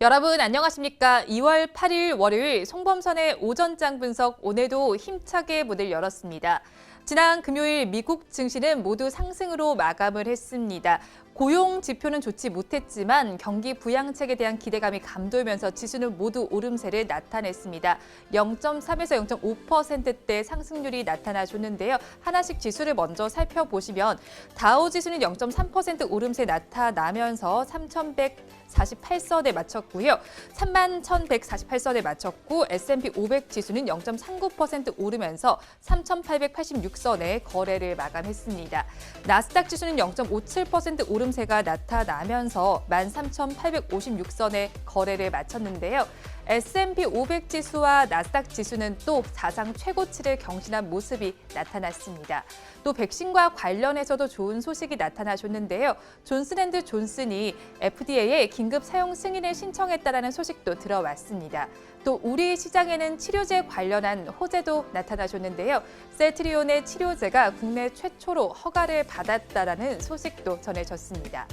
여러분 안녕하십니까? 2월 8일 월요일 송범선의 오전장 분석 오늘도 힘차게 문을 열었습니다. 지난 금요일 미국 증시는 모두 상승으로 마감을 했습니다. 고용 지표는 좋지 못했지만 경기 부양책에 대한 기대감이 감돌면서 지수는 모두 오름세를 나타냈습니다. 0.3에서 0.5%대 상승률이 나타나줬는데요. 하나씩 지수를 먼저 살펴보시면 다우 지수는 0.3% 오름세 나타나면서 3,148선에 마쳤고요. 31,148선에 마쳤고 S&P 500 지수는 0.39% 오르면서 3,886선에 거래를 마감했습니다. 나스닥 지수는 0.57% 오름세가 나타나면서 13,856선에 거래를 마쳤는데요. S&P 500 지수와 나스닥 지수는 또 사상 최고치를 경신한 모습이 나타났습니다. 또 백신과 관련해서도 좋은 소식이 나타나줬는데요. 존슨앤드존슨이 FDA에 긴급 사용 승인을 신청했다는 소식도 들어왔습니다. 또 우리 시장에는 치료제 관련한 호재도 나타나줬는데요. 셀트리온의 치료제가 국내 최초로 허가를 받았다는 소식도 전해졌습니다.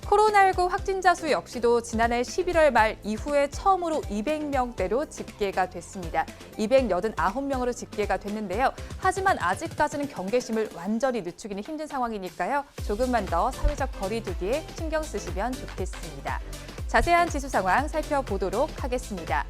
코로나19 확진자 수 역시도 지난해 11월 말 이후에 처음으로 200명대로 집계가 됐습니다. 289명으로 집계가 됐는데요. 하지만 아직까지는 경계심을 완전히 늦추기는 힘든 상황이니까요. 조금만 더 사회적 거리 두기에 신경 쓰시면 좋겠습니다. 자세한 지수 상황 살펴보도록 하겠습니다.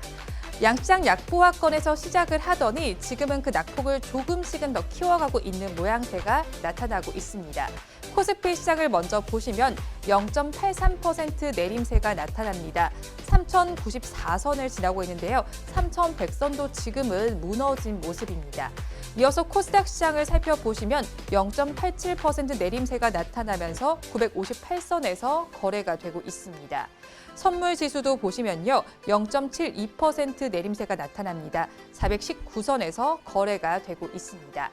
양시장 약보합권에서 시작을 하더니 지금은 그 낙폭을 조금씩은 더 키워가고 있는 모양새가 나타나고 있습니다. 코스피 시장을 먼저 보시면 0.83% 내림세가 나타납니다. 3,094선을 지나고 있는데요. 3,100선도 지금은 무너진 모습입니다. 이어서 코스닥 시장을 살펴보시면 0.87% 내림세가 나타나면서 958선에서 거래가 되고 있습니다. 선물 지수도 보시면요. 0.72% 내림세가 나타납니다. 419선에서 거래가 되고 있습니다.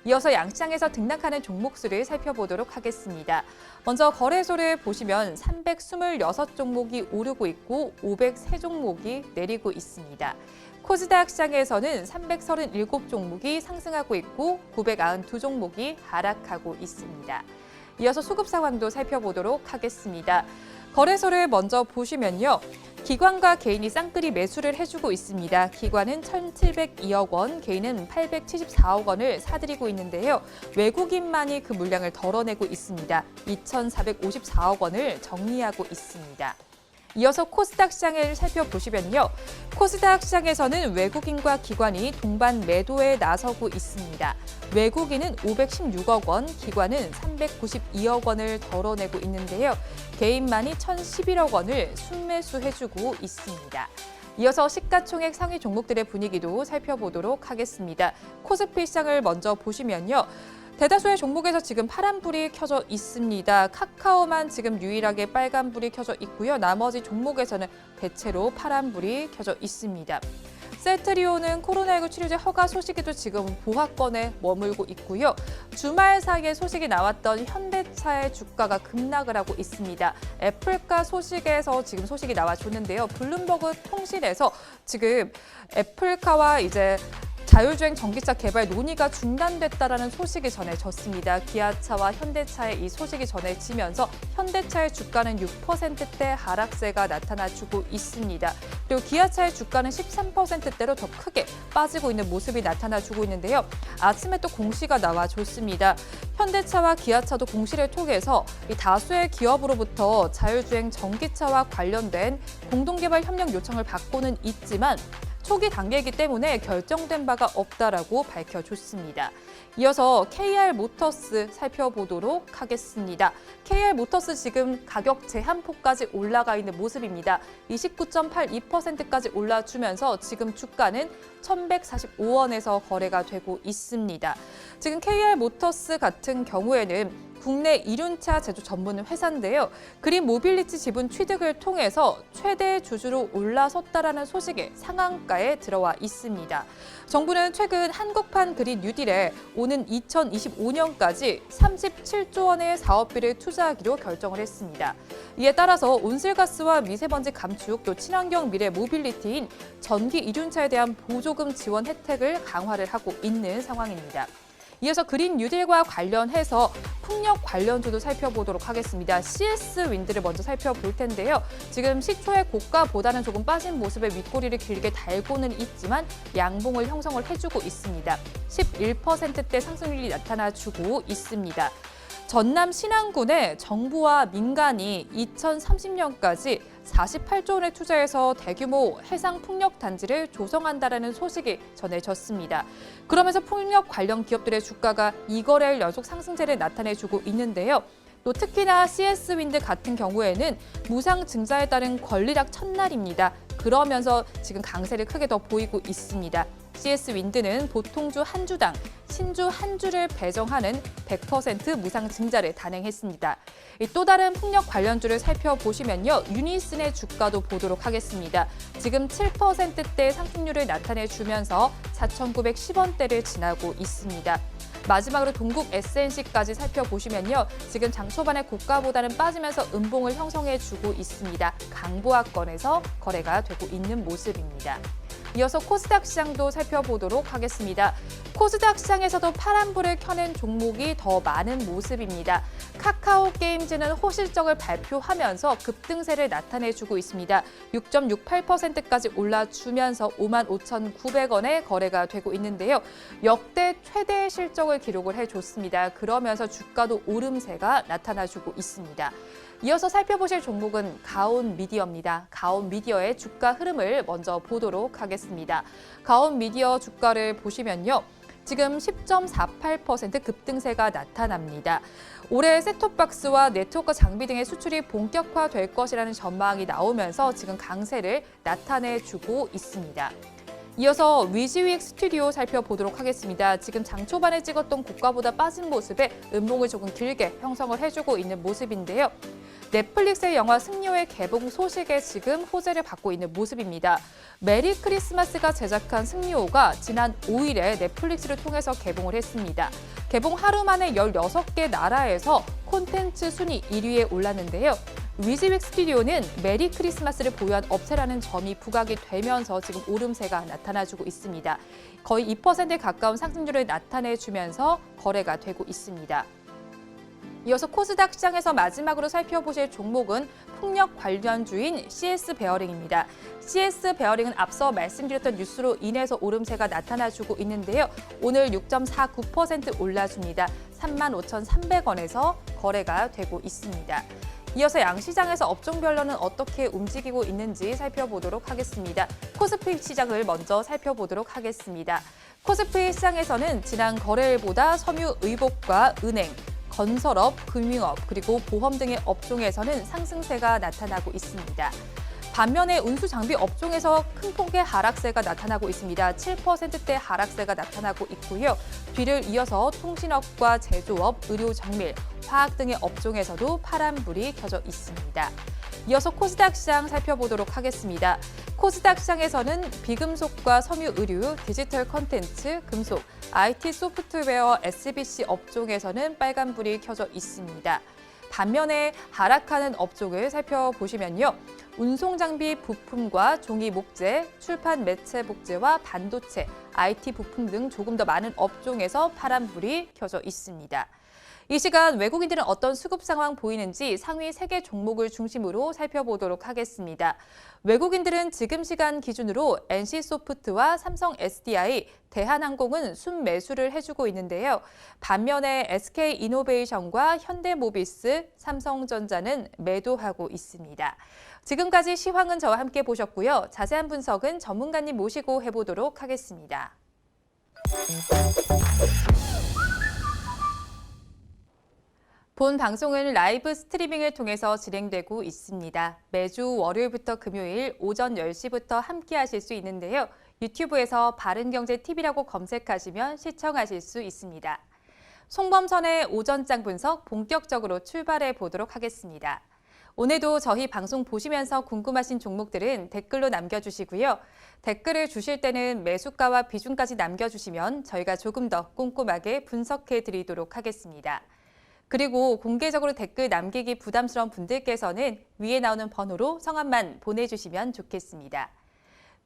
이어서 양시장에서 등락하는 종목수를 살펴보도록 하겠습니다. 먼저 거래소를 보시면 326종목이 오르고 있고 503종목이 내리고 있습니다. 코스닥 시장에서는 337종목이 상승하고 있고 992종목이 하락하고 있습니다. 이어서 수급 상황도 살펴보도록 하겠습니다. 거래소를 먼저 보시면요. 기관과 개인이 쌍끌이 매수를 해주고 있습니다. 기관은 1,702억 원, 개인은 874억 원을 사들이고 있는데요. 외국인만이 그 물량을 덜어내고 있습니다. 2,454억 원을 정리하고 있습니다. 이어서 코스닥 시장을 살펴보시면요. 코스닥 시장에서는 외국인과 기관이 동반 매도에 나서고 있습니다. 외국인은 516억 원, 기관은 392억 원을 덜어내고 있는데요. 개인만이 1,011억 원을 순매수해주고 있습니다. 이어서 시가총액 상위 종목들의 분위기도 살펴보도록 하겠습니다. 코스피 시장을 먼저 보시면요. 대다수의 종목에서 지금 파란불이 켜져 있습니다. 카카오만 지금 유일하게 빨간불이 켜져 있고요. 나머지 종목에서는 대체로 파란불이 켜져 있습니다. 셀트리온은 코로나19 치료제 허가 소식에도 지금 보합권에 머물고 있고요. 주말 사이에 소식이 나왔던 현대차의 주가가 급락을 하고 있습니다. 애플카 소식에서 지금 소식이 나와줬는데요. 블룸버그 통신에서 지금 애플카와 이제 자율주행 전기차 개발 논의가 중단됐다라는 소식이 전해졌습니다. 기아차와 현대차의 이 소식이 전해지면서 현대차의 주가는 6%대 하락세가 나타나주고 있습니다. 그리고 기아차의 주가는 13%대로 더 크게 빠지고 있는 모습이 나타나주고 있는데요. 아침에 또 공시가 나와줬습니다. 현대차와 기아차도 공시를 통해서 이 다수의 기업으로부터 자율주행 전기차와 관련된 공동개발 협력 요청을 받고는 있지만 초기 단계이기 때문에 결정된 바가 없다라고 밝혀줬습니다. 이어서 KR모터스 살펴보도록 하겠습니다. KR모터스 지금 가격 제한폭까지 올라가 있는 모습입니다. 29.82%까지 올라주면서 지금 주가는 1,145원에서 거래가 되고 있습니다. 지금 KR모터스 같은 경우에는 국내 이륜차 제조 전문 회사인데요. 그린 모빌리티 지분 취득을 통해서 최대 주주로 올라섰다라는 소식이 상한가에 들어와 있습니다. 정부는 최근 한국판 그린 뉴딜에 오는 2025년까지 37조 원의 사업비를 투자하기로 결정을 했습니다. 이에 따라서 온실가스와 미세먼지 감축, 또 친환경 미래 모빌리티인 전기 이륜차에 대한 보조금 지원 혜택을 강화를 하고 있는 상황입니다. 이어서 그린 뉴딜과 관련해서 풍력 관련주도 살펴보도록 하겠습니다. CS 윈드를 먼저 살펴볼 텐데요. 지금 시초의 고가보다는 조금 빠진 모습에 윗꼬리를 길게 달고는 있지만 양봉을 형성을 해주고 있습니다. 11%대 상승률이 나타나주고 있습니다. 전남 신안군에 정부와 민간이 2030년까지 48조 원을 투자해서 대규모 해상 풍력 단지를 조성한다라는 소식이 전해졌습니다. 그러면서 풍력 관련 기업들의 주가가 2거래일 연속 상승세를 나타내주고 있는데요. 또 특히나 CS 윈드 같은 경우에는 무상 증자에 따른 권리락 첫날입니다. 그러면서 지금 강세를 크게 더 보이고 있습니다. CS 윈드는 보통주 한 주당 신주 한 주를 배정하는 100% 무상 증자를 단행했습니다. 또 다른 풍력 관련주를 살펴보시면요. 유니슨의 주가도 보도록 하겠습니다. 지금 7%대 상승률을 나타내주면서 4,910원대를 지나고 있습니다. 마지막으로 동국 SNC까지 살펴보시면요. 지금 장 초반에 고가보다는 빠지면서 음봉을 형성해주고 있습니다. 강보합권에서 거래가 되고 있는 모습입니다. 이어서 코스닥 시장도 살펴보도록 하겠습니다. 코스닥 시장에서도 파란불을 켜낸 종목이 더 많은 모습입니다. 카카오 게임즈는 호실적을 발표하면서 급등세를 나타내주고 있습니다. 6.68%까지 올라주면서 55,900원에 거래가 되고 있는데요. 역대 최대 실적을 기록을 해줬습니다. 그러면서 주가도 오름세가 나타나주고 있습니다. 이어서 살펴보실 종목은 가온미디어입니다. 가온미디어의 주가 흐름을 먼저 보도록 하겠습니다. 가온미디어 주가를 보시면요. 지금 10.48% 급등세가 나타납니다. 올해 셋톱박스와 네트워크 장비 등의 수출이 본격화될 것이라는 전망이 나오면서 지금 강세를 나타내주고 있습니다. 이어서 위즈윅 스튜디오 살펴보도록 하겠습니다. 지금 장 초반에 찍었던 고가보다 빠진 모습에 음봉을 조금 길게 형성을 해주고 있는 모습인데요. 넷플릭스의 영화 승려의 개봉 소식에 지금 호재를 받고 있는 모습입니다. 메리 크리스마스가 제작한 승려가 지난 5일에 넷플릭스를 통해서 개봉을 했습니다. 개봉 하루 만에 16개 나라에서 콘텐츠 순위 1위에 올랐는데요. 위즈윅 스튜디오는 메리 크리스마스를 보유한 업체라는 점이 부각이 되면서 지금 오름세가 나타나주고 있습니다. 거의 2%에 가까운 상승률을 나타내주면서 거래가 되고 있습니다. 이어서 코스닥 시장에서 마지막으로 살펴보실 종목은 풍력 관련주인 CS 베어링입니다. CS 베어링은 앞서 말씀드렸던 뉴스로 인해서 오름세가 나타나주고 있는데요. 오늘 6.49% 올라줍니다. 35,300원에서 거래가 되고 있습니다. 이어서 양시장에서 업종별로는 어떻게 움직이고 있는지 살펴보도록 하겠습니다. 코스피 시장을 먼저 살펴보도록 하겠습니다. 코스피 시장에서는 지난 거래일보다 섬유, 의복과 은행, 건설업, 금융업, 그리고 보험 등의 업종에서는 상승세가 나타나고 있습니다. 반면에 운수장비 업종에서 큰 폭의 하락세가 나타나고 있습니다. 7%대 하락세가 나타나고 있고요. 뒤를 이어서 통신업과 제조업, 의료정밀, 화학 등의 업종에서도 파란불이 켜져 있습니다. 이어서 코스닥 시장 살펴보도록 하겠습니다. 코스닥 시장에서는 비금속과 섬유 의류, 디지털 콘텐츠, 금속, IT 소프트웨어, SBC 업종에서는 빨간불이 켜져 있습니다. 반면에 하락하는 업종을 살펴보시면요. 운송장비 부품과 종이 목재, 출판 매체 복제와 반도체, IT 부품 등 조금 더 많은 업종에서 파란불이 켜져 있습니다. 이 시간 외국인들은 어떤 수급 상황 보이는지 상위 3개 종목을 중심으로 살펴보도록 하겠습니다. 외국인들은 지금 시간 기준으로 NC소프트와 삼성 SDI, 대한항공은 순매수를 해주고 있는데요. 반면에 SK이노베이션과 현대모비스, 삼성전자는 매도하고 있습니다. 지금까지 시황은 저와 함께 보셨고요. 자세한 분석은 전문가님 모시고 해보도록 하겠습니다. 본 방송은 라이브 스트리밍을 통해서 진행되고 있습니다. 매주 월요일부터 금요일 오전 10시부터 함께 하실 수 있는데요. 유튜브에서 바른경제TV라고 검색하시면 시청하실 수 있습니다. 송범선의 오전장 분석 본격적으로 출발해 보도록 하겠습니다. 오늘도 저희 방송 보시면서 궁금하신 종목들은 댓글로 남겨주시고요. 댓글을 주실 때는 매수가와 비중까지 남겨주시면 저희가 조금 더 꼼꼼하게 분석해 드리도록 하겠습니다. 그리고 공개적으로 댓글 남기기 부담스러운 분들께서는 위에 나오는 번호로 성함만 보내주시면 좋겠습니다.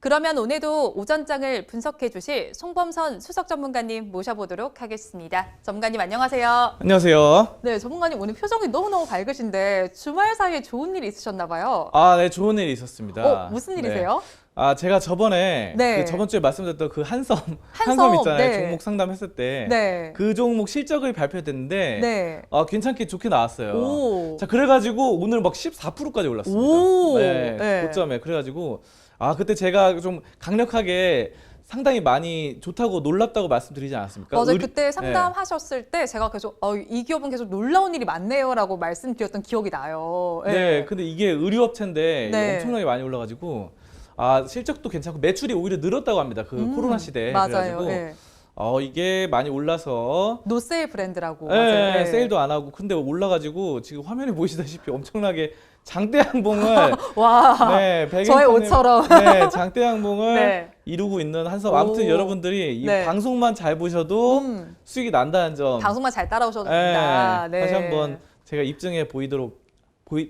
그러면 오늘도 오전장을 분석해 주실 송범선 수석 전문가님 모셔보도록 하겠습니다. 전문가님 안녕하세요. 안녕하세요. 네, 전문가님 오늘 표정이 너무너무 밝으신데 주말 사이에 좋은 일이 있으셨나 봐요. 네, 좋은 일이 있었습니다. 무슨 일이세요? 제가 저번에 네. 저번 주에 말씀드렸던 그 한섬 있잖아요. 네. 종목 상담했을 때 네. 그 종목 실적이 발표됐는데 네. 괜찮게 좋게 나왔어요. 오. 자, 그래가지고 오늘 막 14%까지 올랐습니다. 오. 네, 네. 고점에. 그래가지고 그때 제가 좀 강력하게 상당히 많이 좋다고 놀랍다고 말씀드리지 않았습니까? 맞아요. 그때 상담하셨을 때 제가 계속 이 기업은 계속 놀라운 일이 많네요라고 말씀드렸던 기억이 나요. 네, 근데 이게 의류업체인데 네. 엄청나게 많이 올라가지고 실적도 괜찮고 매출이 오히려 늘었다고 합니다. 그 코로나 시대에. 맞아요. 그래가지고 네. 이게 많이 올라서 노세일 브랜드라고. 네, 맞아요. 네. 세일도 안 하고 근데 올라가지고 지금 화면에 보시다시피 엄청나게 장대양봉을 와. 네, 저의 옷처럼. 네, 장대양봉을 네. 이루고 있는 한섬. 아무튼 오. 여러분들이 이 네. 방송만 잘 보셔도 수익이 난다는 점 방송만 잘 따라오셔도 네, 됩니다. 네. 다시 한번 제가 입증해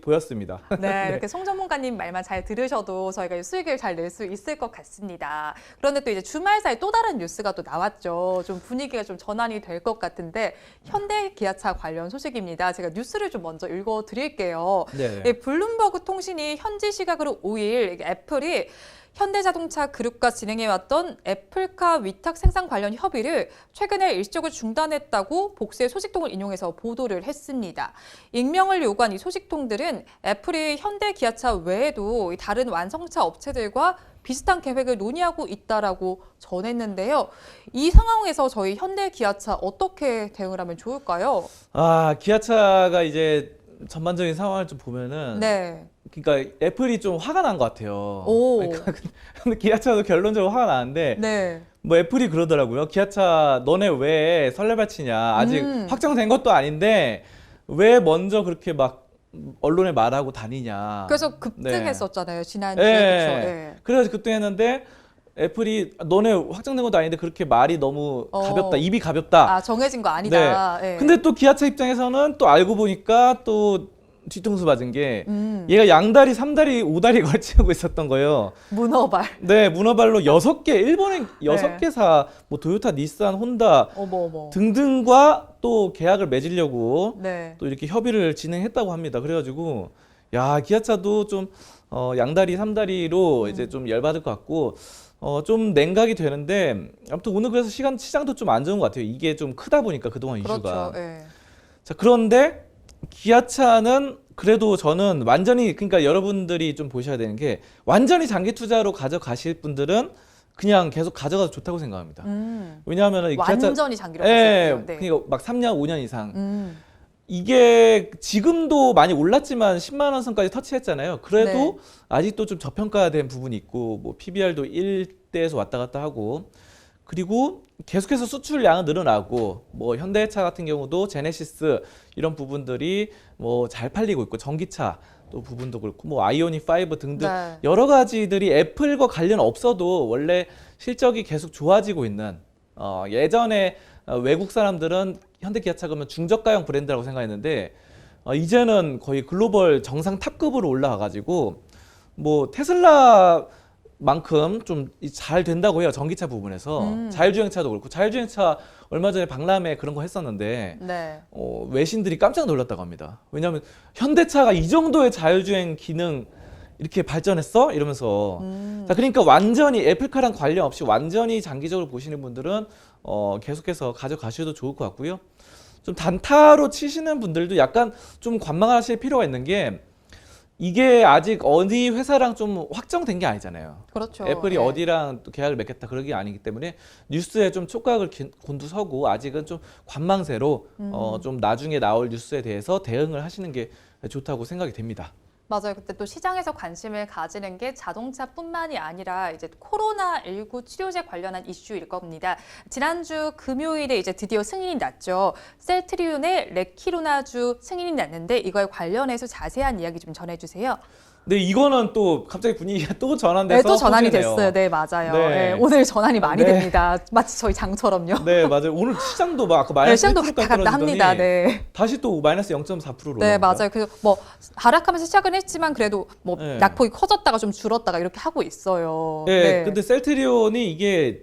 보였습니다. 네, 이렇게 송 전문가님 말만 잘 들으셔도 저희가 수익을 잘 낼 수 있을 것 같습니다. 그런데 또 이제 주말 사이 또 다른 뉴스가 또 나왔죠. 좀 분위기가 좀 전환이 될 것 같은데 현대 기아차 관련 소식입니다. 제가 뉴스를 좀 먼저 읽어드릴게요. 네. 네, 블룸버그 통신이 현지 시각으로 5일 애플이 현대자동차 그룹과 진행해왔던 애플카 위탁 생산 관련 협의를 최근에 일시적으로 중단했다고 복수의 소식통을 인용해서 보도를 했습니다. 익명을 요구한 이 소식통들은 애플이 현대 기아차 외에도 다른 완성차 업체들과 비슷한 계획을 논의하고 있다라고 전했는데요. 이 상황에서 저희 현대 기아차 어떻게 대응을 하면 좋을까요? 기아차가 이제 전반적인 상황을 좀 보면은 네. 그러니까 애플이 좀 화가 난 것 같아요. 오. 그러니까 근데 기아차도 결론적으로 화가 나는데 네. 뭐 애플이 그러더라고요. 기아차 너네 왜 설레발치냐. 아직 확정된 것도 아닌데 왜 먼저 그렇게 막 언론에 말하고 다니냐. 그래서 급등했었잖아요. 지난주에. 네. 그렇죠. 네. 그래서 급등했는데 애플이 너네 확정된 것도 아닌데 그렇게 말이 너무 가볍다. 입이 가볍다. 정해진 거 아니다. 네. 근데 또 기아차 입장에서는 또 알고 보니까 또 뒤통수 맞은 게 얘가 양다리, 3다리, 5다리 걸치고 있었던 거예요. 문어발. 네, 문어발로 6개, 일본의 6개사, 뭐 도요타, 닛산, 혼다 어머. 등등과 또 계약을 맺으려고 네. 또 이렇게 협의를 진행했다고 합니다. 그래가지고 기아차도 좀 양다리, 3다리로 이제 좀 열받을 것 같고 좀 냉각이 되는데 아무튼 오늘 그래서 시장도 좀 안 좋은 것 같아요. 이게 좀 크다 보니까 그동안 이슈가. 그렇죠. 네. 자, 그런데 기아차는 그래도 저는 완전히 그러니까 여러분들이 좀 보셔야 되는 게 완전히 장기 투자로 가져가실 분들은 그냥 계속 가져가도 좋다고 생각합니다. 왜냐하면 완전히 장기로 네, 가세요. 네. 그러니까 막 3년, 5년 이상. 이게 지금도 많이 올랐지만 10만 원 선까지 터치했잖아요. 그래도 네. 아직도 좀 저평가된 부분이 있고 뭐 PBR도 1대에서 왔다 갔다 하고 그리고 계속해서 수출량은 늘어나고 뭐 현대차 같은 경우도 제네시스 이런 부분들이 뭐 잘 팔리고 있고 전기차 또 부분도 그렇고 뭐 아이오닉 5 등등 네. 여러 가지들이 애플과 관련 없어도 원래 실적이 계속 좋아지고 있는 예전에 외국 사람들은 현대 기아차 그러면 중저가형 브랜드라고 생각했는데 이제는 거의 글로벌 정상 탑급으로 올라와 가지고 뭐 테슬라 만큼 좀 잘 된다고 해요. 전기차 부분에서. 자율주행차도 그렇고 자율주행차 얼마 전에 박람회 그런 거 했었는데 네. 외신들이 깜짝 놀랐다고 합니다. 왜냐하면 현대차가 이 정도의 자율주행 기능 이렇게 발전했어? 이러면서 자, 그러니까 완전히 애플카랑 관련 없이 완전히 장기적으로 보시는 분들은 계속해서 가져가셔도 좋을 것 같고요. 좀 단타로 치시는 분들도 약간 좀 관망하실 필요가 있는 게 이게 아직 어디 회사랑 좀 확정된 게 아니잖아요. 그렇죠. 애플이 네. 어디랑 또 계약을 맺겠다 그런 게 아니기 때문에 뉴스에 좀 촉각을 곤두서고 아직은 좀 관망세로 좀 나중에 나올 뉴스에 대해서 대응을 하시는 게 좋다고 생각이 됩니다. 맞아요. 그때 또 시장에서 관심을 가지는 게 자동차뿐만이 아니라 이제 코로나19 치료제 관련한 이슈일 겁니다. 지난주 금요일에 이제 드디어 승인이 났죠. 셀트리온의 레키로나주 승인이 났는데 이거에 관련해서 자세한 이야기 좀 전해주세요. 근데 이거는 또 갑자기 분위기가 또 전환돼서 네, 또 전환이 호재네요. 됐어요. 네, 맞아요. 네. 네, 오늘 전환이 많이 네. 됩니다. 마치 저희 장처럼요. 네, 맞아요. 오늘 시장도 막 아까 네, 마이너스 시장도 1%까지 갔다 갔다 떨어지더니 합니다. 네. 다시 또 마이너스 0.4%로 네, 올라갑니다. 맞아요. 그래서 뭐 하락하면서 시작은 했지만 그래도 뭐 네. 낙폭이 커졌다가 좀 줄었다가 이렇게 하고 있어요. 네, 근데 셀트리온이 이게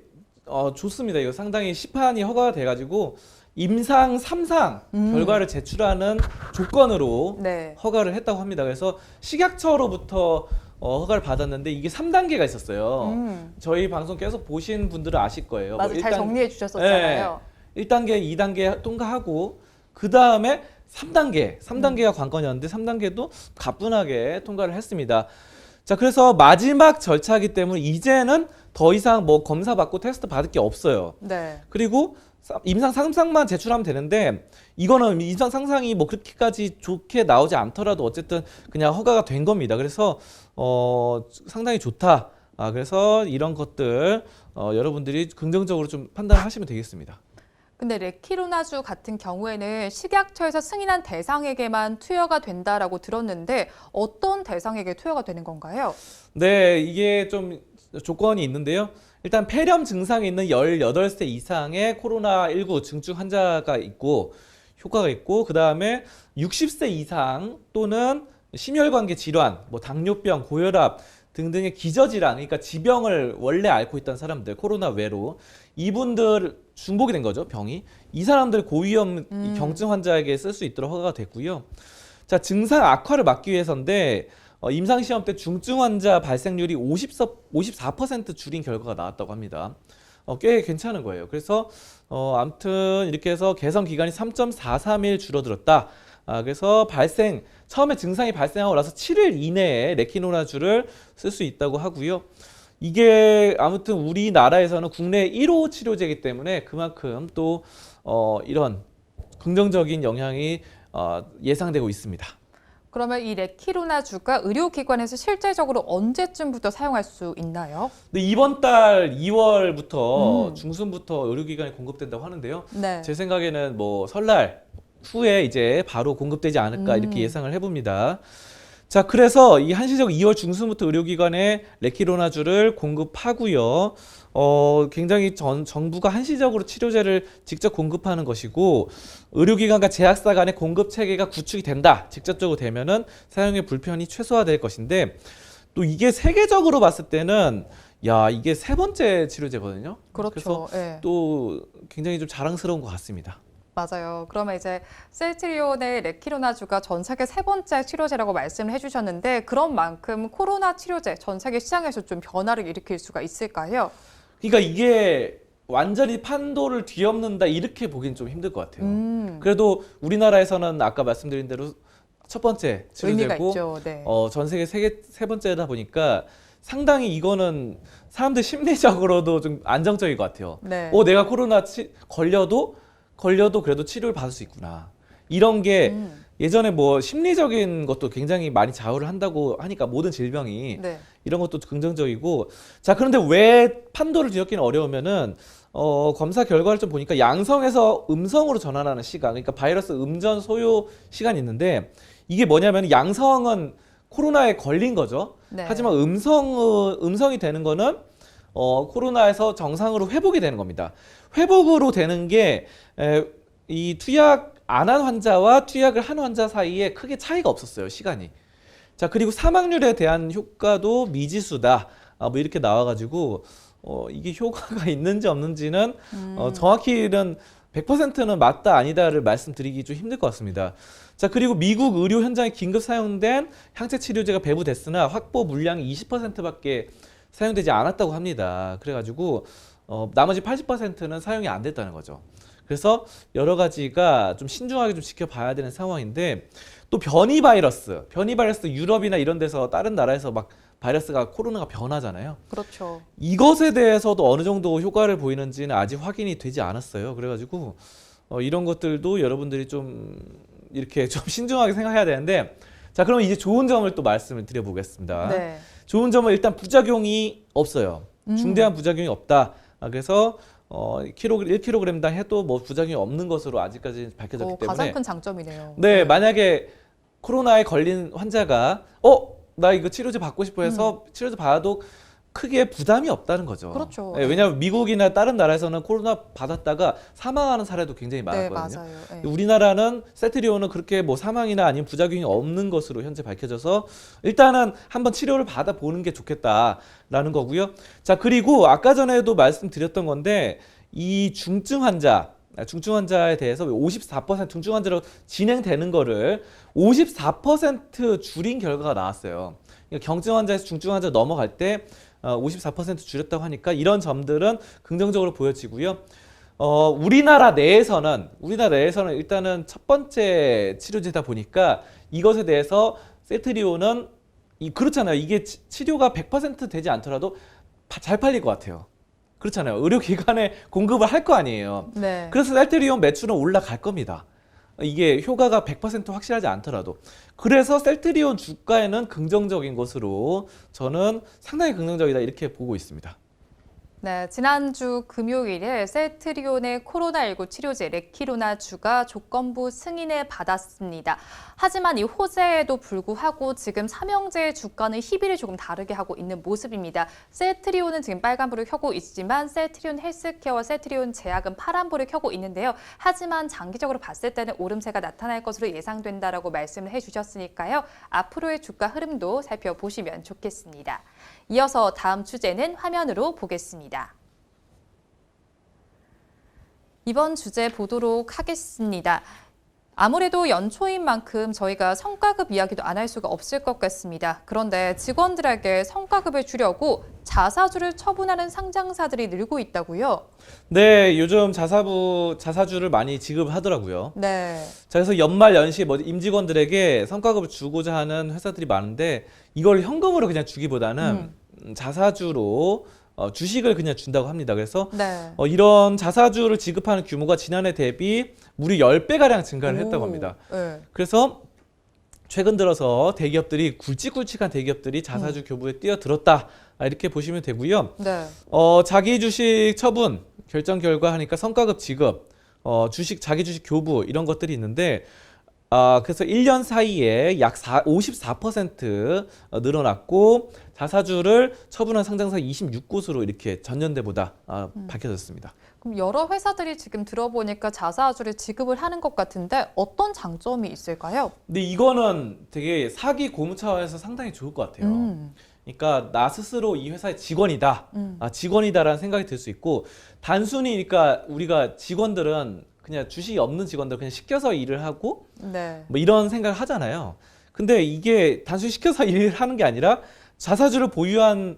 좋습니다. 이거 상당히 시판이 허가가 돼가지고 임상 3상 결과를 제출하는 조건으로 네. 허가를 했다고 합니다. 그래서 식약처로부터 허가를 받았는데 이게 3단계가 있었어요. 저희 방송 계속 보신 분들은 아실 거예요. 맞아, 뭐 잘 정리해 주셨었잖아요. 1단계, 2단계 통과하고 그 다음에 3단계가 관건이었는데 3단계도 가뿐하게 통과를 했습니다. 자, 그래서 마지막 절차이기 때문에 이제는 더 이상 뭐 검사 받고 테스트 받을 게 없어요. 네. 그리고 임상 상상만 제출하면 되는데 이거는 임상 상상이 뭐 그렇게까지 좋게 나오지 않더라도 어쨌든 그냥 허가가 된 겁니다. 그래서 상당히 좋다. 그래서 이런 것들 여러분들이 긍정적으로 좀 판단하시면 되겠습니다. 근데 레키로나주 같은 경우에는 식약처에서 승인한 대상에게만 투여가 된다라고 들었는데 어떤 대상에게 투여가 되는 건가요? 네, 이게 좀 조건이 있는데요. 일단 폐렴 증상이 있는 18세 이상의 코로나19 중증 환자가 있고 효과가 있고 그다음에 60세 이상 또는 심혈관계 질환, 뭐 당뇨병, 고혈압 등등의 기저질환, 그러니까 지병을 원래 앓고 있던 사람들, 코로나 외로 이분들 중복이 된 거죠, 병이. 이 사람들 고위험 경증 환자에게 쓸 수 있도록 허가가 됐고요. 자, 증상 악화를 막기 위해서인데 임상시험 때 중증 환자 발생률이 54% 줄인 결과가 나왔다고 합니다. 꽤 괜찮은 거예요. 그래서 아무튼 이렇게 해서 개선 기간이 3.43일 줄어들었다. 그래서 처음에 증상이 발생하고 나서 7일 이내에 레키노나주를 쓸 수 있다고 하고요. 이게 아무튼 우리나라에서는 국내 1호 치료제이기 때문에 그만큼 또 이런 긍정적인 영향이 예상되고 있습니다. 그러면 이 레키로나주가 의료기관에서 실제적으로 언제쯤부터 사용할 수 있나요? 근데 이번 달 2월부터 중순부터 의료기관에 공급된다고 하는데요. 네. 제 생각에는 뭐 설날 후에 이제 바로 공급되지 않을까 이렇게 예상을 해봅니다. 자, 그래서 이 한시적 2월 중순부터 의료기관에 레키로나주를 공급하고요. 굉장히 정부가 한시적으로 치료제를 직접 공급하는 것이고 의료기관과 제약사 간의 공급 체계가 구축이 된다. 직접적으로 되면은 사용의 불편이 최소화될 것인데 또 이게 세계적으로 봤을 때는 이게 세 번째 치료제거든요. 그렇죠. 그래서 네. 또 굉장히 좀 자랑스러운 것 같습니다. 맞아요. 그러면 이제 셀트리온의 레키로나주가 전 세계 세 번째 치료제라고 말씀을 해주셨는데 그런 만큼 코로나 치료제 전 세계 시장에서 좀 변화를 일으킬 수가 있을까요? 그러니까 이게 완전히 판도를 뒤엎는다 이렇게 보기는 좀 힘들 것 같아요. 그래도 우리나라에서는 아까 말씀드린 대로 첫 번째 의미가 치료제고 있죠. 네. 전 세계 세 번째다 보니까 상당히 이거는 사람들 심리적으로도 좀 안정적일 것 같아요. 네. 내가 코로나 걸려도 그래도 치료를 받을 수 있구나. 이런 게 예전에 뭐 심리적인 것도 굉장히 많이 좌우를 한다고 하니까 모든 질병이 네. 이런 것도 긍정적이고. 자, 그런데 왜 판도를 뒤엎기는 어려우면은 검사 결과를 좀 보니까 양성에서 음성으로 전환하는 시간, 그러니까 바이러스 음전 소요 시간이 있는데 이게 뭐냐면 양성은 코로나에 걸린 거죠. 네. 하지만 음성이 되는 거는 코로나에서 정상으로 회복이 되는 겁니다. 회복으로 되는 게 이 투약 안 한 환자와 투약을 한 환자 사이에 크게 차이가 없었어요, 시간이. 자, 그리고 사망률에 대한 효과도 미지수다. 뭐 이렇게 나와가지고 이게 효과가 있는지 없는지는 정확히는 100%는 맞다 아니다를 말씀드리기 좀 힘들 것 같습니다. 자, 그리고 미국 의료 현장에 긴급 사용된 항체 치료제가 배부됐으나 확보 물량이 20%밖에 사용되지 않았다고 합니다. 그래가지고 나머지 80%는 사용이 안 됐다는 거죠. 그래서 여러 가지가 좀 신중하게 좀 지켜봐야 되는 상황인데 또 변이 바이러스 유럽이나 이런 데서 다른 나라에서 막 바이러스가 코로나가 변하잖아요. 그렇죠. 이것에 대해서도 어느 정도 효과를 보이는지는 아직 확인이 되지 않았어요. 그래가지고 이런 것들도 여러분들이 좀 이렇게 좀 신중하게 생각해야 되는데 자, 그럼 이제 좋은 점을 또 말씀을 드려보겠습니다. 네. 좋은 점은 일단 부작용이 없어요. 중대한 부작용이 없다. 그래서 1kg당 해도 뭐 부작용이 없는 것으로 아직까지 밝혀졌기 때문에 가장 큰 장점이네요. 네, 만약에 코로나에 걸린 환자가 나 이거 치료제 받고 싶어 해서 치료제 받아도 크게 부담이 없다는 거죠. 그렇죠. 예, 왜냐하면 미국이나 다른 나라에서는 코로나 받았다가 사망하는 사례도 굉장히 네, 많았거든요. 맞아요. 네. 우리나라는 세트리온은 그렇게 뭐 사망이나 아니면 부작용이 없는 것으로 현재 밝혀져서 일단은 한번 치료를 받아보는 게 좋겠다라는 거고요. 자, 그리고 아까 전에도 말씀드렸던 건데 이 중증 환자에 대해서 54% 중증 환자로 진행되는 거를 54% 줄인 결과가 나왔어요. 그러니까 경증 환자에서 중증 환자 넘어갈 때 54% 줄였다고 하니까 이런 점들은 긍정적으로 보여지고요. 우리나라 내에서는 일단은 첫 번째 치료제다 보니까 이것에 대해서 세트리온은 그렇잖아요. 이게 치료가 100% 되지 않더라도 잘 팔릴 것 같아요. 그렇잖아요. 의료기관에 공급을 할 거 아니에요. 네. 그래서 셀트리온 매출은 올라갈 겁니다. 이게 효과가 100% 확실하지 않더라도. 그래서 셀트리온 주가에는 긍정적인 것으로 저는 상당히 긍정적이다 이렇게 보고 있습니다. 네, 지난주 금요일에 셀트리온의 코로나19 치료제 레키로나주가 조건부 승인을 받았습니다. 하지만 이 호재에도 불구하고 지금 삼형제의 주가는 희비를 조금 다르게 하고 있는 모습입니다. 셀트리온은 지금 빨간불을 켜고 있지만 셀트리온 헬스케어와 셀트리온 제약은 파란불을 켜고 있는데요. 하지만 장기적으로 봤을 때는 오름세가 나타날 것으로 예상된다라고 말씀을 해주셨으니까요. 앞으로의 주가 흐름도 살펴보시면 좋겠습니다. 이어서 다음 주제는 화면으로 보겠습니다. 이번 주제 보도록 하겠습니다. 아무래도 연초인 만큼 저희가 성과급 이야기도 안 할 수가 없을 것 같습니다. 그런데 직원들에게 성과급을 주려고 자사주를 처분하는 상장사들이 늘고 있다고요? 네, 요즘 자사주를 많이 지급하더라고요. 네. 자, 그래서 연말 연시에 임직원들에게 성과급을 주고자 하는 회사들이 많은데 이걸 현금으로 그냥 주기보다는 자사주로 주식을 그냥 준다고 합니다. 그래서 네. 이런 자사주를 지급하는 규모가 지난해 대비 무려 10배가량 증가를 했다고 합니다. 네. 그래서 최근 들어서 대기업들이 굵직굵직한 대기업들이 자사주 교부에 뛰어들었다 이렇게 보시면 되고요. 네. 자기 주식 처분 결정 결과 하니까 성과급 지급, 자기 주식 교부 이런 것들이 있는데 그래서 1년 사이에 약 54% 늘어났고 자사주를 처분한 상장사 26곳으로 이렇게 전년대보다 밝혀졌습니다. 그럼 여러 회사들이 지금 들어보니까 자사주를 지급을 하는 것 같은데 어떤 장점이 있을까요? 근데 이거는 되게 사기 고무 차원에서 상당히 좋을 것 같아요. 그러니까 나 스스로 이 회사의 직원이다, 직원이다라는 생각이 들 수 있고 단순히 그러니까 우리가 직원들은 그냥 주식이 없는 직원들 그냥 시켜서 일을 하고 네. 뭐 이런 생각을 하잖아요. 근데 이게 단순히 시켜서 일을 하는 게 아니라 자사주를 보유한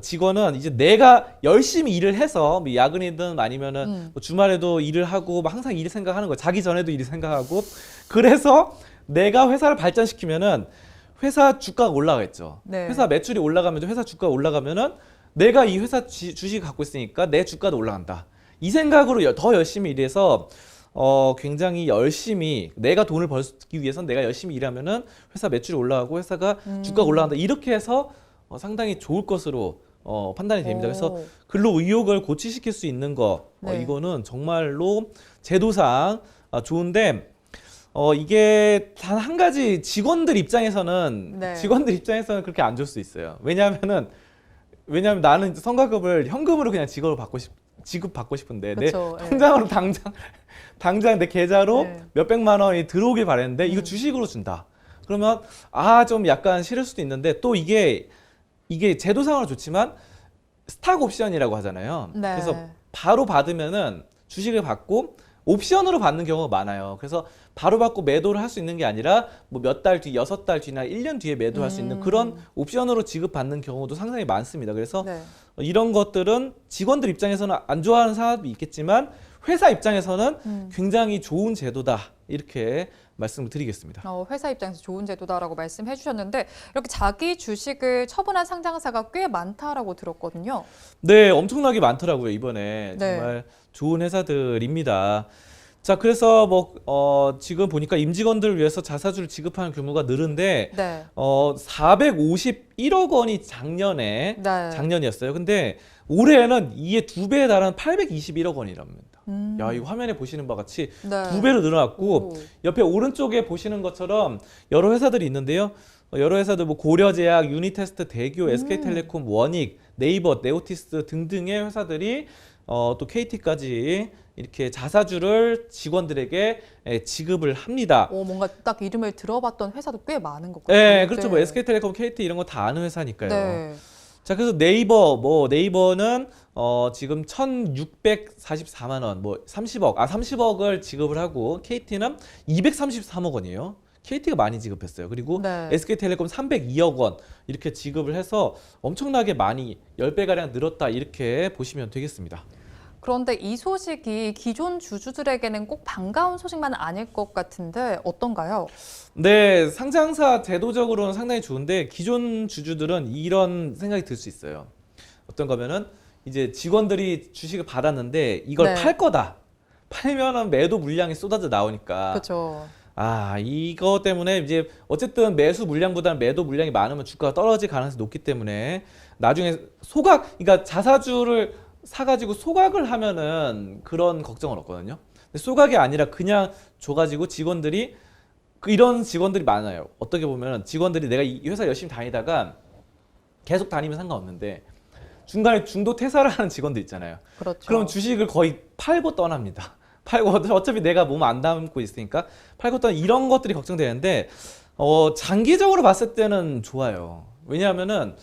직원은 이제 내가 열심히 일을 해서 뭐 야근이든 아니면은 뭐 주말에도 일을 하고 막 항상 일 생각하는 거예요. 자기 전에도 일 생각하고 그래서 내가 회사를 발전시키면은 회사 주가가 올라가겠죠. 네. 회사 매출이 올라가면 회사 주가가 올라가면 내가 이 회사 주식을 갖고 있으니까 내 주가도 올라간다. 이 생각으로 더 열심히 일해서 굉장히 열심히 내가 돈을 벌기 위해서는 내가 열심히 일하면은 회사 매출이 올라가고 회사가 주가가 올라간다. 이렇게 해서 상당히 좋을 것으로 판단이 됩니다. 그래서 근로 의욕을 고취시킬 수 있는 거 네. 이거는 정말로 제도상 좋은데 이게 단 한 가지 직원들 입장에서는 네. 그렇게 안 좋을 수 있어요. 왜냐하면 나는 성과급을 현금으로 그냥 지급받고 싶은데 그쵸, 내 통장으로 당장 내 계좌로 네. 몇백만 원이 들어오길 바랬는데 이거 주식으로 준다. 그러면 좀 약간 싫을 수도 있는데 또 이게 제도상으로 좋지만 스탁 옵션이라고 하잖아요. 네. 그래서 바로 받으면은 주식을 받고 옵션으로 받는 경우가 많아요. 그래서 바로 받고 매도를 할 수 있는 게 아니라 뭐 몇 달 뒤, 6달 뒤나 1년 뒤에 매도할 수 있는 그런 옵션으로 지급받는 경우도 상당히 많습니다. 그래서 네. 이런 것들은 직원들 입장에서는 안 좋아하는 사람도 있겠지만 회사 입장에서는 굉장히 좋은 제도다. 이렇게 말씀을 드리겠습니다. 회사 입장에서 좋은 제도다라고 말씀해 주셨는데 이렇게 자기 주식을 처분한 상장사가 꽤 많다라고 들었거든요. 네, 엄청나게 많더라고요. 이번에 네. 정말 좋은 회사들입니다. 자, 그래서 지금 보니까 임직원들을 위해서 자사주를 지급하는 규모가 늘은데 네. 451억 원이 네. 작년이었어요. 근데 올해는 이에 2배에 달하는 821억 원이랍니다. 야, 이거 화면에 보시는 바와 같이 네. 2배로 늘어났고 오. 옆에 오른쪽에 보시는 것처럼 여러 회사들이 있는데요. 여러 회사들 뭐 고려제약, 유니테스트, 대교, SK텔레콤, 원익, 네이버, 네오티스 등등의 회사들이 또 KT까지 이렇게 자사주를 직원들에게 지급을 합니다. 뭔가 딱 이름을 들어봤던 회사도 꽤 많은 것 같아요. 네, 그렇죠. 뭐 SK텔레콤, KT 이런 거 다 아는 회사니까요. 네. 자, 그래서 네이버는 지금 1,644만 원, 뭐 30억을 지급을 하고 KT는 233억 원이에요. KT가 많이 지급했어요. 그리고 네. SK텔레콤 302억 원 이렇게 지급을 해서 엄청나게 많이 10배가량 늘었다 이렇게 보시면 되겠습니다. 그런데 이 소식이 기존 주주들에게는 꼭 반가운 소식만은 아닐 것 같은데 어떤가요? 네, 상장사 제도적으로는 상당히 좋은데 기존 주주들은 이런 생각이 들 수 있어요. 어떤 거면은 이제 직원들이 주식을 받았는데 이걸 네. 팔 거다. 팔면은 매도 물량이 쏟아져 나오니까 그렇죠. 이거 때문에 이제 어쨌든 매수 물량보다는 매도 물량이 많으면 주가가 떨어질 가능성이 높기 때문에 나중에 그러니까 자사주를 사가지고 소각을 하면은 그런 걱정은 없거든요. 근데 소각이 아니라 그냥 줘가지고 직원들이 이런 직원들이 많아요. 어떻게 보면 직원들이 내가 이 회사 열심히 다니다가 계속 다니면 상관없는데 중간에 중도 퇴사를 하는 직원들 있잖아요. 그렇죠. 그럼 주식을 거의 팔고 떠납니다. 팔고 어차피 내가 몸 안 담고 있으니까 팔고 떠나 이런 것들이 걱정되는데 장기적으로 봤을 때는 좋아요. 왜냐하면은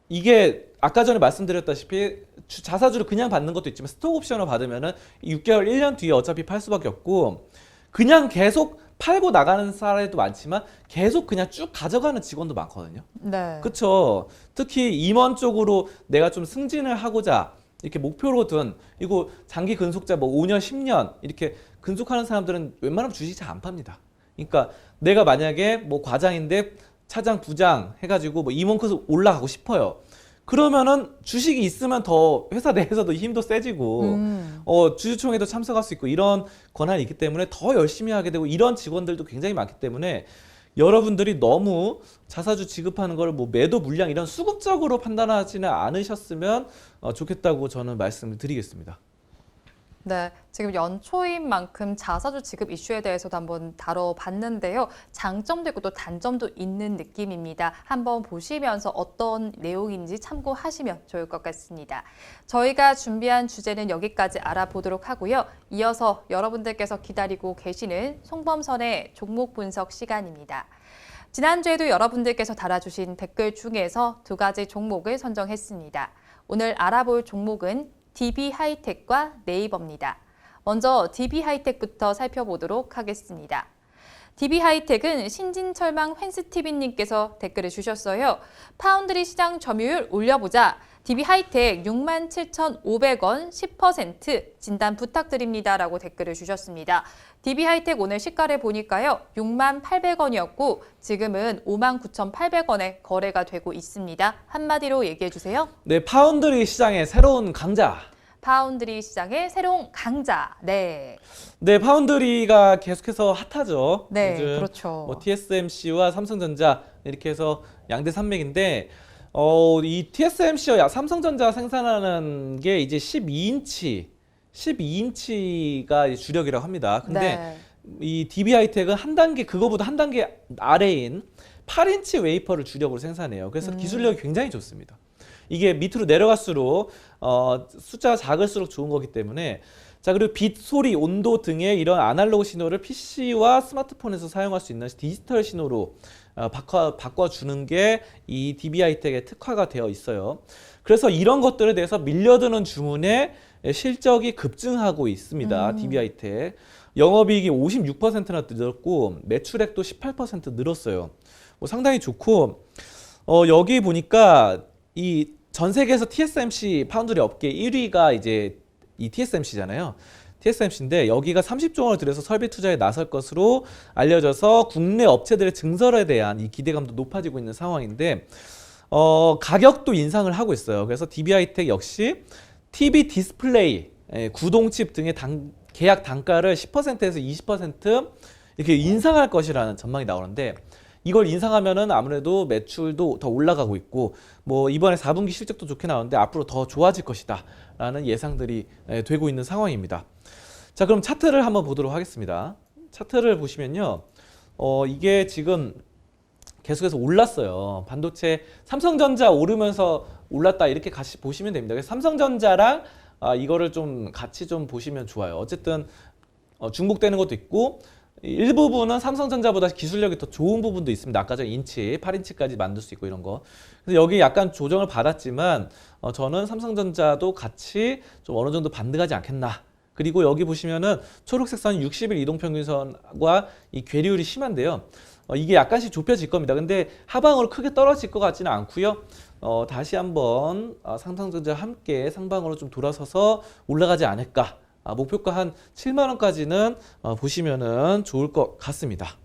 이게 아까 전에 말씀드렸다시피 자사주를 그냥 받는 것도 있지만 스톡 옵션을 받으면은 6개월, 1년 뒤에 어차피 팔 수밖에 없고 그냥 계속 팔고 나가는 사례도 많지만 계속 그냥 쭉 가져가는 직원도 많거든요. 네. 그렇죠. 특히 임원 쪽으로 내가 좀 승진을 하고자 이렇게 목표로 둔 이거 장기 근속자 뭐 5년, 10년 이렇게 근속하는 사람들은 웬만하면 주식 잘 안 팝니다. 그러니까 내가 만약에 뭐 과장인데 차장, 부장 해가지고 뭐 임원 커서 올라가고 싶어요. 그러면은 주식이 있으면 더 회사 내에서도 힘도 세지고 주주총회도 참석할 수 있고 이런 권한이 있기 때문에 더 열심히 하게 되고 이런 직원들도 굉장히 많기 때문에 여러분들이 너무 자사주 지급하는 걸 뭐 매도 물량 이런 수급적으로 판단하지는 않으셨으면 좋겠다고 저는 말씀을 드리겠습니다. 네, 지금 연초인 만큼 자사주 지급 이슈에 대해서도 한번 다뤄봤는데요. 장점도 있고 또 단점도 있는 느낌입니다. 한번 보시면서 어떤 내용인지 참고하시면 좋을 것 같습니다. 저희가 준비한 주제는 여기까지 알아보도록 하고요. 이어서 여러분들께서 기다리고 계시는 송범선의 종목 분석 시간입니다. 지난주에도 여러분들께서 달아주신 댓글 중에서 2가지 종목을 선정했습니다. 오늘 알아볼 종목은 DB하이텍과 네이버입니다. 먼저 DB하이텍부터 살펴보도록 하겠습니다. DB하이텍은 신진철망 펜스TV님께서 댓글을 주셨어요. 파운드리 시장 점유율 올려보자. DB하이텍 67,500원 10% 진단 부탁드립니다. 라고 댓글을 주셨습니다. DB하이텍 오늘 시가를 보니까요. 68,000원이었고 지금은 59,800원에 거래가 되고 있습니다. 한마디로 얘기해 주세요. 네, 파운드리 시장의 새로운 강자. 파운드리 시장의 새로운 강자. 네. 네, 파운드리가 계속해서 핫하죠. 네, 요즘 그렇죠. 뭐 TSMC와 삼성전자 이렇게 해서 양대 산맥인데 이 TSMC와 삼성전자 생산하는 게 이제 12인치가 주력이라고 합니다. 근데 네. 이 DB하이텍은 그거보다 한 단계 아래인 8인치 웨이퍼를 주력으로 생산해요. 그래서 기술력이 굉장히 좋습니다. 이게 밑으로 내려갈수록 숫자가 작을수록 좋은 거기 때문에 자, 그리고 빛, 소리, 온도 등의 이런 아날로그 신호를 PC와 스마트폰에서 사용할 수 있는 디지털 신호로 바꿔주는 게 이 DB하이텍의 특화가 되어 있어요. 그래서 이런 것들에 대해서 밀려드는 주문의 실적이 급증하고 있습니다. DB하이텍. 영업이익이 56%나 늘었고 매출액도 18% 늘었어요. 뭐 상당히 좋고 여기 보니까 이 전 세계에서 TSMC 파운드리 업계 1위가 이제 이 TSMC잖아요. TSMC인데 여기가 30조 원을 들여서 설비 투자에 나설 것으로 알려져서 국내 업체들의 증설에 대한 이 기대감도 높아지고 있는 상황인데 가격도 인상을 하고 있어요. 그래서 DB하이텍 역시 TV 디스플레이, 구동칩 등의 계약 단가를 10%에서 20% 이렇게 인상할 것이라는 전망이 나오는데 이걸 인상하면은 아무래도 매출도 더 올라가고 있고 뭐 이번에 4분기 실적도 좋게 나오는데 앞으로 더 좋아질 것이다 라는 예상들이 되고 있는 상황입니다. 자, 그럼 차트를 한번 보도록 하겠습니다. 차트를 보시면요. 이게 지금 계속해서 올랐어요. 반도체 삼성전자 오르면서 올랐다 이렇게 같이 보시면 됩니다. 그래서 삼성전자랑 이거를 좀 같이 좀 보시면 좋아요. 어쨌든 중복되는 것도 있고 일부분은 삼성전자보다 기술력이 더 좋은 부분도 있습니다. 아까 전 인치, 8인치까지 만들 수 있고 이런 거. 그래서 여기 약간 조정을 받았지만 저는 삼성전자도 같이 좀 어느 정도 반등하지 않겠나. 그리고 여기 보시면은 초록색 선이 60일 이동평균선과 이 괴리율이 심한데요. 이게 약간씩 좁혀질 겁니다. 근데 하방으로 크게 떨어질 것 같지는 않고요. 다시 한번 삼성전자와 함께 상방으로 좀 돌아서서 올라가지 않을까. 목표가 한 7만 원까지는 보시면은 좋을 것 같습니다.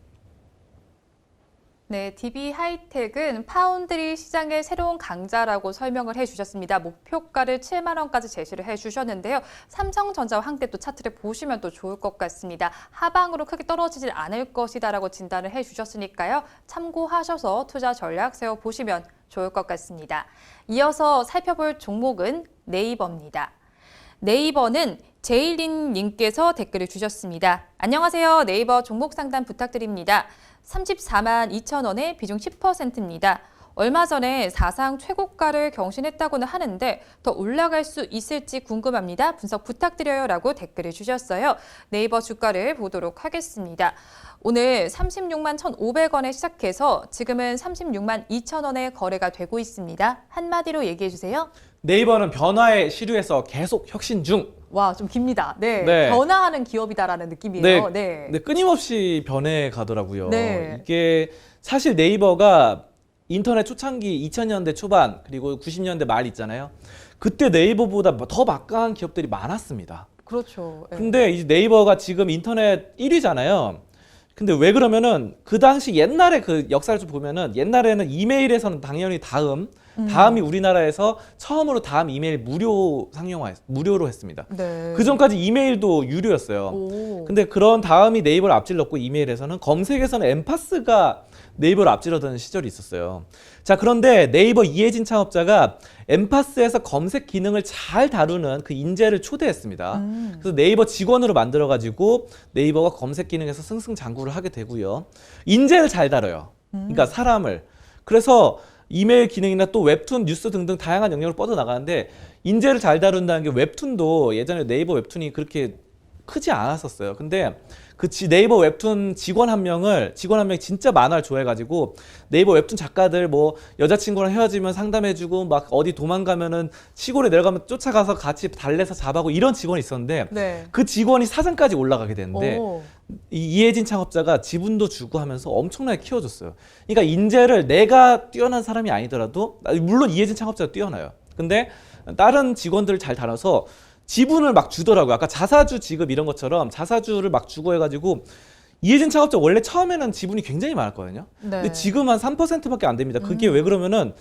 네, DB 하이텍은 파운드리 시장의 새로운 강자라고 설명을 해주셨습니다. 목표가를 7만 원까지 제시를 해주셨는데요. 삼성전자와 함께 또 차트를 보시면 또 좋을 것 같습니다. 하방으로 크게 떨어지질 않을 것이다라고 진단을 해주셨으니까요. 참고하셔서 투자 전략 세워보시면 좋을 것 같습니다. 이어서 살펴볼 종목은 네이버입니다. 네이버는 제일린 님께서 댓글을 주셨습니다. 안녕하세요. 네이버 종목 상담 부탁드립니다. 34만 2천 원에 비중 10%입니다. 얼마 전에 사상 최고가를 경신했다고는 하는데 더 올라갈 수 있을지 궁금합니다. 분석 부탁드려요 라고 댓글을 주셨어요. 네이버 주가를 보도록 하겠습니다. 오늘 36만 1,500원에 시작해서 지금은 36만 2천 원에 거래가 되고 있습니다. 한마디로 얘기해 주세요. 네이버는 변화의 시류에서 계속 혁신 중. 와, 좀 깁니다. 네. 네. 변화하는 기업이다라는 느낌이에요. 네. 네, 끊임없이 변해 가더라고요. 네. 이게 사실 네이버가 인터넷 초창기 2000년대 초반 그리고 90년대 말 있잖아요. 그때 네이버보다 더 막강한 기업들이 많았습니다. 그렇죠. 네. 근데 이제 네이버가 지금 인터넷 1위잖아요. 근데 왜 그러면은 그 당시 옛날에 그 역사를 좀 보면은 옛날에는 이메일에서는 당연히 다음이 우리나라에서 처음으로 다음 이메일 무료로 했습니다. 네. 그 전까지 이메일도 유료였어요. 오. 근데 그런 다음이 네이버를 앞질렀고 이메일에서는 검색에서는 엠파스가 네이버를 앞질러던 시절이 있었어요. 자, 그런데 네이버 이혜진 창업자가 엠파스에서 검색 기능을 잘 다루는 그 인재를 초대했습니다. 그래서 네이버 직원으로 만들어가지고 네이버가 검색 기능에서 승승장구를 하게 되고요. 인재를 잘 다뤄요. 그러니까 사람을. 그래서 이메일 기능이나 또 웹툰, 뉴스 등등 다양한 영역으로 뻗어나가는데 인재를 잘 다룬다는 게 웹툰도 예전에 네이버 웹툰이 그렇게 크지 않았었어요. 근데 그 네이버 웹툰 직원 한 명이 진짜 만화를 좋아해가지고 네이버 웹툰 작가들 뭐 여자친구랑 헤어지면 상담해주고 막 어디 도망가면은 시골에 내려가면 쫓아가서 같이 달래서 잡아고 이런 직원이 있었는데 네. 그 직원이 사장까지 올라가게 됐는데 오. 이혜진 창업자가 지분도 주고 하면서 엄청나게 키워줬어요. 그러니까 인재를 내가 뛰어난 사람이 아니더라도 물론 이혜진 창업자가 뛰어나요. 근데 다른 직원들을 잘 다뤄서 지분을 막 주더라고요. 아까 자사주 지급 이런 것처럼 자사주를 막 주고 해가지고 이혜진 창업자 원래 처음에는 지분이 굉장히 많았거든요. 네. 근데 지금 한 3%밖에 안 됩니다. 그게 왜 그러면은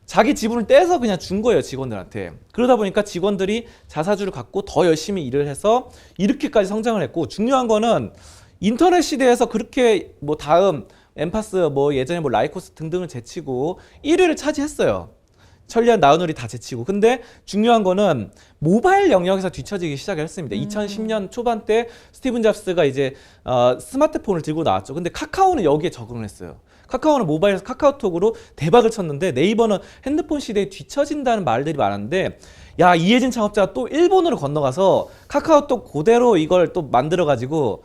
자기 지분을 떼서 그냥 준 거예요, 직원들한테. 그러다 보니까 직원들이 자사주를 갖고 더 열심히 일을 해서 이렇게까지 성장을 했고 중요한 거는 인터넷 시대에서 그렇게 뭐 다음 엠파스 뭐 예전에 뭐 라이코스 등등을 제치고 1위를 차지했어요. 천리안 나우누리 다 제치고. 근데 중요한 거는 모바일 영역에서 뒤처지기 시작을 했습니다. 2010년 초반 때 스티븐 잡스가 이제 스마트폰을 들고 나왔죠. 근데 카카오는 여기에 적응을 했어요. 카카오는 모바일에서 카카오톡으로 대박을 쳤는데 네이버는 핸드폰 시대에 뒤처진다는 말들이 많았는데 야, 이혜진 창업자가 또 일본으로 건너가서 카카오톡 그대로 이걸 또 만들어가지고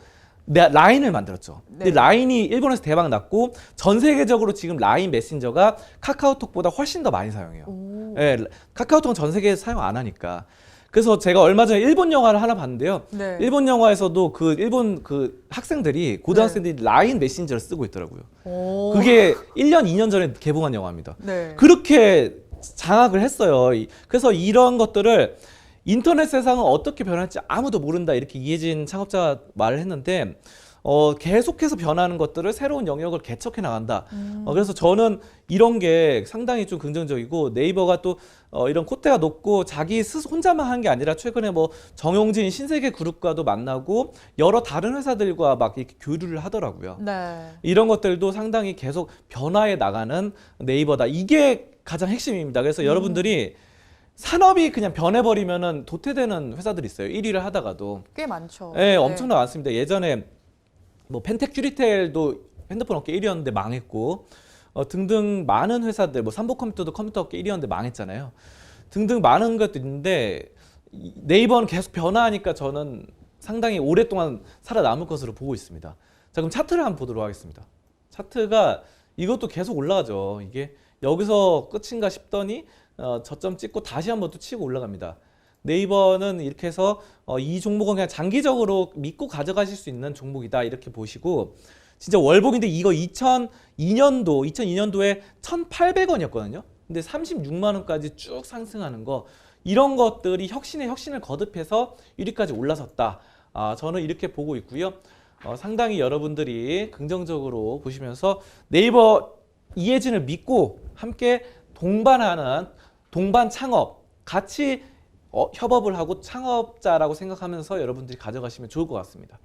라인을 만들었죠. 근데 네. 라인이 일본에서 대박 났고 전 세계적으로 지금 라인 메신저가 카카오톡보다 훨씬 더 많이 사용해요. 오. 예, 카카오톡은 전 세계에서 사용 안 하니까. 그래서 제가 얼마 전에 일본 영화를 하나 봤는데요. 네. 일본 영화에서도 그 일본 그 학생들이 고등학생들이 라인 메신저를 쓰고 있더라고요. 오. 그게 1년, 2년 전에 개봉한 영화입니다. 네. 그렇게 장악을 했어요. 그래서 이런 것들을 인터넷 세상은 어떻게 변할지 아무도 모른다 이렇게 이혜진 창업자가 말을 했는데 계속해서 변하는 것들을 새로운 영역을 개척해 나간다. 그래서 저는 이런 게 상당히 좀 긍정적이고 네이버가 또 이런 콧대가 높고 자기 스스로 혼자만 한 게 아니라 최근에 뭐 정용진 신세계 그룹과도 만나고 여러 다른 회사들과 막 이렇게 교류를 하더라고요. 네. 이런 것들도 상당히 계속 변화해 나가는 네이버다. 이게 가장 핵심입니다. 그래서 여러분들이 산업이 그냥 변해버리면은 도태되는 회사들이 있어요. 1위를 하다가도. 꽤 많죠. 네, 엄청나 많습니다. 예전에 뭐 펜텍 큐리텔도 핸드폰 업계 1위였는데 망했고, 등등 많은 회사들, 뭐 삼보컴퓨터도 컴퓨터 업계 1위였는데 망했잖아요. 등등 많은 것도 있는데 네이버는 계속 변화하니까 저는 상당히 오랫동안 살아남을 것으로 보고 있습니다. 자, 그럼 차트를 한번 보도록 하겠습니다. 차트가 이것도 계속 올라가죠. 이게 여기서 끝인가 싶더니 저점 찍고 다시 한번 또 치고 올라갑니다. 네이버는 이렇게 해서 이 종목은 그냥 장기적으로 믿고 가져가실 수 있는 종목이다 이렇게 보시고, 진짜 월봉인데 이거 2002년도에 1,800원이었거든요. 근데 36만 원까지 쭉 상승하는 거, 이런 것들이 혁신에 혁신을 거듭해서 1위까지 올라섰다. 저는 이렇게 보고 있고요. 상당히 여러분들이 긍정적으로 보시면서 네이버 이해진을 믿고 함께 동반하는 동반 창업, 같이 협업을 하고 창업자라고 생각하면서 여러분들이 가져가시면 좋을 것 같습니다.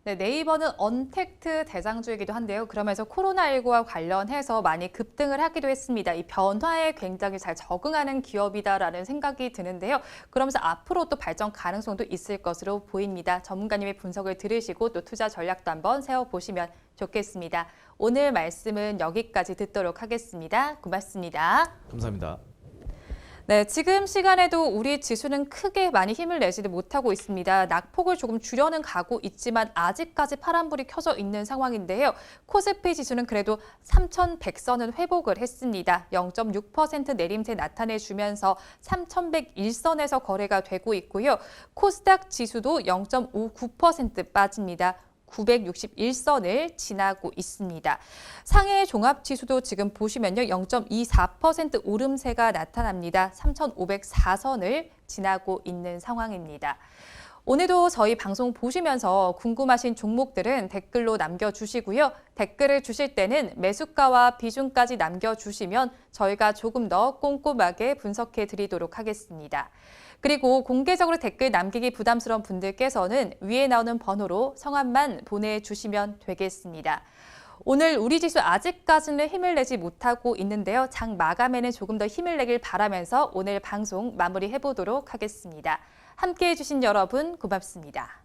네, 네이버는 언택트 대장주이기도 한데요. 그러면서 코로나19와 관련해서 많이 급등을 하기도 했습니다. 이 변화에 굉장히 잘 적응하는 기업이다라는 생각이 드는데요. 그러면서 앞으로 또 발전 가능성도 있을 것으로 보입니다. 전문가님의 분석을 들으시고 또 투자 전략도 한번 세워보시면 좋겠습니다. 오늘 말씀은 여기까지 듣도록 하겠습니다. 고맙습니다. 감사합니다. 네, 지금 시간에도 우리 지수는 크게 많이 힘을 내지도 못하고 있습니다. 낙폭을 조금 줄여는 가고 있지만 아직까지 파란불이 켜져 있는 상황인데요. 코스피 지수는 그래도 3,100선은 회복을 했습니다. 0.6% 내림세 나타내주면서 3,101선에서 거래가 되고 있고요. 코스닥 지수도 0.59% 빠집니다. 961선을 지나고 있습니다. 상해 종합지수도 지금 보시면요. 0.24% 오름세가 나타납니다. 3,504선을 지나고 있는 상황입니다. 오늘도 저희 방송 보시면서 궁금하신 종목들은 댓글로 남겨주시고요. 댓글을 주실 때는 매수가와 비중까지 남겨주시면 저희가 조금 더 꼼꼼하게 분석해 드리도록 하겠습니다. 그리고 공개적으로 댓글 남기기 부담스러운 분들께서는 위에 나오는 번호로 성함만 보내주시면 되겠습니다. 오늘 우리 지수 아직까지는 힘을 내지 못하고 있는데요. 장 마감에는 조금 더 힘을 내길 바라면서 오늘 방송 마무리해 보도록 하겠습니다. 함께해 주신 여러분 고맙습니다.